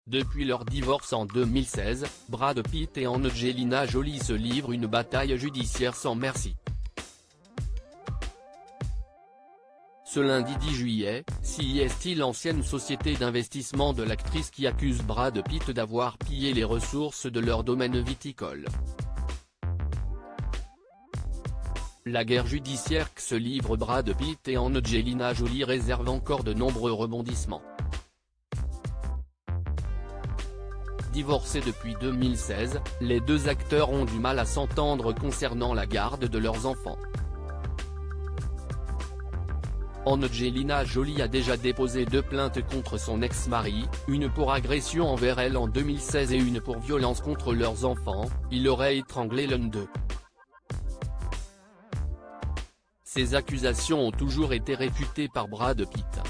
Depuis leur divorce en 2016, Brad Pitt et Angelina Jolie se livrent une bataille judiciaire sans merci. Ce lundi 10 juillet, CEST, l'ancienne société d'investissement de l'actrice qui accuse Brad Pitt d'avoir pillé les ressources de leur domaine viticole. La guerre judiciaire que se livrent Brad Pitt et Angelina Jolie réserve encore de nombreux rebondissements. Divorcés depuis 2016, les deux acteurs ont du mal à s'entendre concernant la garde de leurs enfants. Angelina Jolie a déjà déposé 2 plaintes contre son ex-mari, une pour agression envers elle en 2016 et une pour violence contre leurs enfants. Il aurait étranglé l'un d'eux. Ces accusations ont toujours été réfutées par Brad Pitt.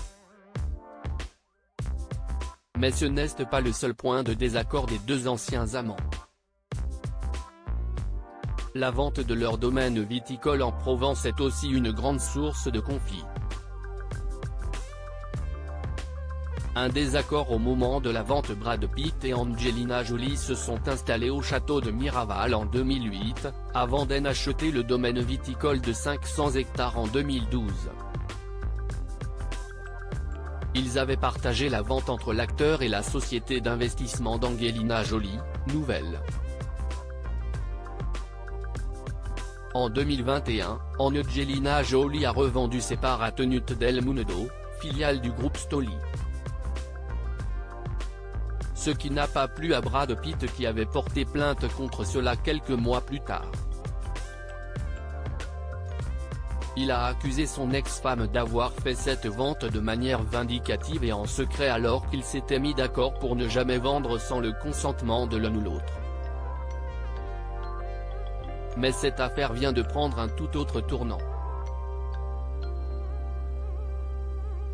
Mais ce n'est pas le seul point de désaccord des deux anciens amants. La vente de leur domaine viticole en Provence est aussi une grande source de conflit. Un désaccord au moment de la vente. Brad Pitt et Angelina Jolie se sont installés au château de Miraval en 2008, avant d'en acheter le domaine viticole de 500 hectares en 2012. Ils avaient partagé la vente entre l'acteur et la société d'investissement d'Angelina Jolie, Nouvelle. En 2021, Angelina Jolie a revendu ses parts à Tenute del Mundo, filiale du groupe Stoli. Ce qui n'a pas plu à Brad Pitt qui avait porté plainte contre cela quelques mois plus tard. Il a accusé son ex-femme d'avoir fait cette vente de manière vindicative et en secret alors qu'ils s'étaient mis d'accord pour ne jamais vendre sans le consentement de l'un ou l'autre. Mais cette affaire vient de prendre un tout autre tournant.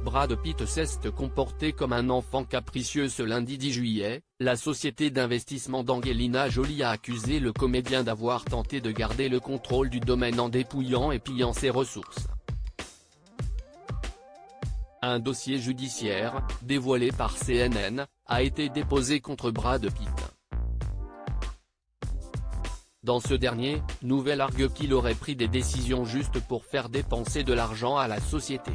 Brad Pitt s'est comporté comme un enfant capricieux. Ce lundi 10 juillet, la société d'investissement d'Angelina Jolie a accusé le comédien d'avoir tenté de garder le contrôle du domaine en dépouillant et pillant ses ressources. Un dossier judiciaire, dévoilé par CNN, a été déposé contre Brad Pitt. Dans ce dernier, Nouvelle argue qu'il aurait pris des décisions justes pour faire dépenser de l'argent à la société.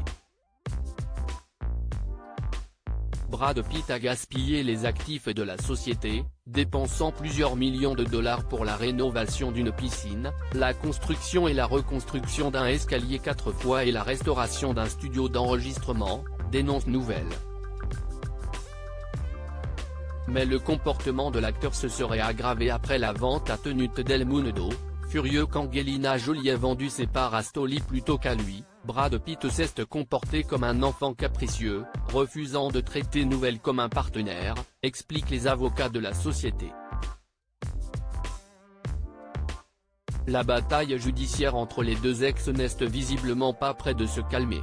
Brad Pitt a gaspillé les actifs de la société, dépensant plusieurs millions de dollars pour la rénovation d'une piscine, la construction et la reconstruction d'un escalier 4 fois et la restauration d'un studio d'enregistrement, dénonce Nouvelle. Mais le comportement de l'acteur se serait aggravé après la vente à Tenute del Mundo. Furieux qu'Angelina Jolie ait vendu ses parts à Stoli plutôt qu'à lui, Brad Pitt s'est comporté comme un enfant capricieux, refusant de traiter Nouvelle comme un partenaire, expliquent les avocats de la société. La bataille judiciaire entre les deux ex n'est visiblement pas près de se calmer.